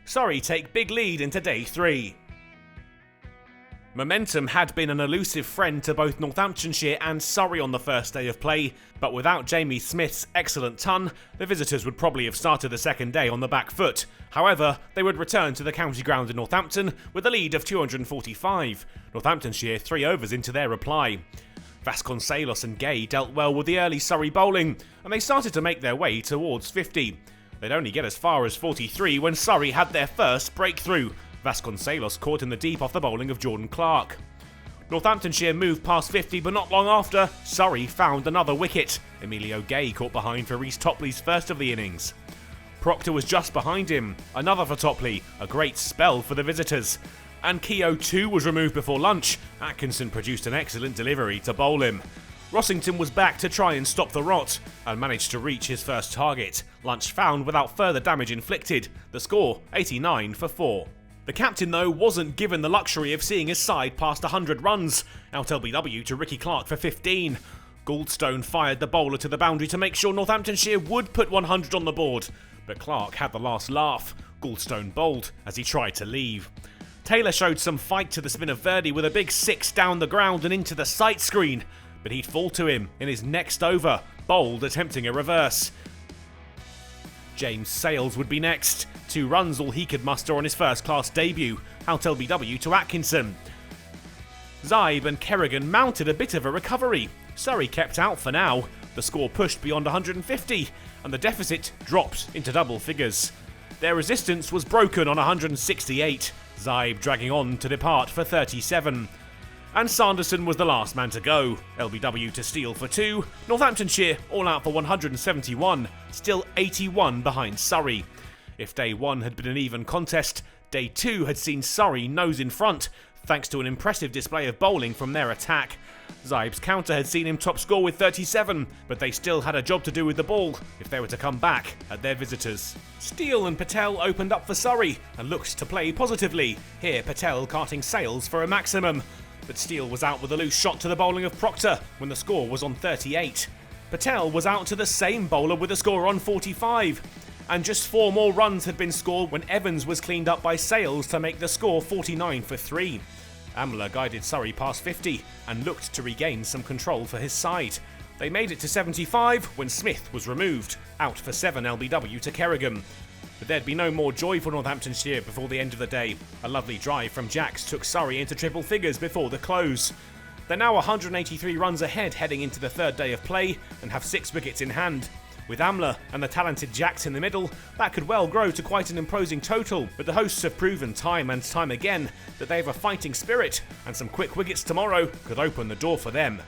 Surrey take big lead into day 3. Momentum had been an elusive friend to both Northamptonshire and Surrey on the first day of play, but without Jamie Smith's excellent ton, the visitors would probably have started the second day on the back foot. However, they would return to the county ground in Northampton with a lead of 245, Northamptonshire 3 overs into their reply. Vasconcelos and Gay dealt well with the early Surrey bowling, and they started to make their way towards 50. They'd only get as far as 43 when Surrey had their first breakthrough. Vasconcelos caught in the deep off the bowling of Clarke. Northamptonshire moved past 50, but not long after, Surrey found another wicket. Emilio Gay caught behind for Reece Topley's first of the innings. Procter was just behind him, another for Topley, a great spell for the visitors. And Keogh too was removed before lunch. Atkinson produced an excellent delivery to bowl him. Rossington was back to try and stop the rot, and managed to reach his first target. Lunch found without further damage inflicted. The score, 89 for 4. The captain, though, wasn't given the luxury of seeing his side past 100 runs. Out LBW to Ricky Clarke for 15. Goldstone fired the bowler to the boundary to make sure Northamptonshire would put 100 on the board. But Clarke had the last laugh. Goldstone bowled as he tried to leave. Taylor showed some fight to the spin of Verdi with a big 6 down the ground and into the sight screen. But he'd fall to him in his next over, bowled attempting a reverse. James Sales would be next. 2 runs all he could muster on his first-class debut. Out LBW to Atkinson. Zaib and Kerrigan mounted a bit of a recovery. Surrey kept out for now. The score pushed beyond 150, and the deficit dropped into double figures. Their resistance was broken on 168. Zaib dragging on to depart for 37. And Sanderson was the last man to go. LBW to steal for 2. Northamptonshire all out for 171, still 81 behind Surrey. If day 1 had been an even contest, day 2 had seen Surrey nose in front, thanks to an impressive display of bowling from their attack. Zaib's counter had seen him top score with 37, but they still had a job to do with the ball if they were to come back at their visitors. Steele and Patel opened up for Surrey and looked to play positively. Here Patel carting Sales for a maximum. But Steele was out with a loose shot to the bowling of Procter when the score was on 38. Patel was out to the same bowler with the score on 45. And just 4 more runs had been scored when Evans was cleaned up by Sales to make the score 49 for 3. Amla guided Surrey past 50 and looked to regain some control for his side. They made it to 75 when Smith was removed, out for 7 LBW to Kerrigan. But there'd be no more joy for Northamptonshire before the end of the day. A lovely drive from Jacks took Surrey into triple figures before the close. They're now 183 runs ahead heading into the third day of play and have 6 wickets in hand. With Amla and the talented Jacks in the middle, that could well grow to quite an imposing total, but the hosts have proven time and time again that they have a fighting spirit, and some quick wickets tomorrow could open the door for them.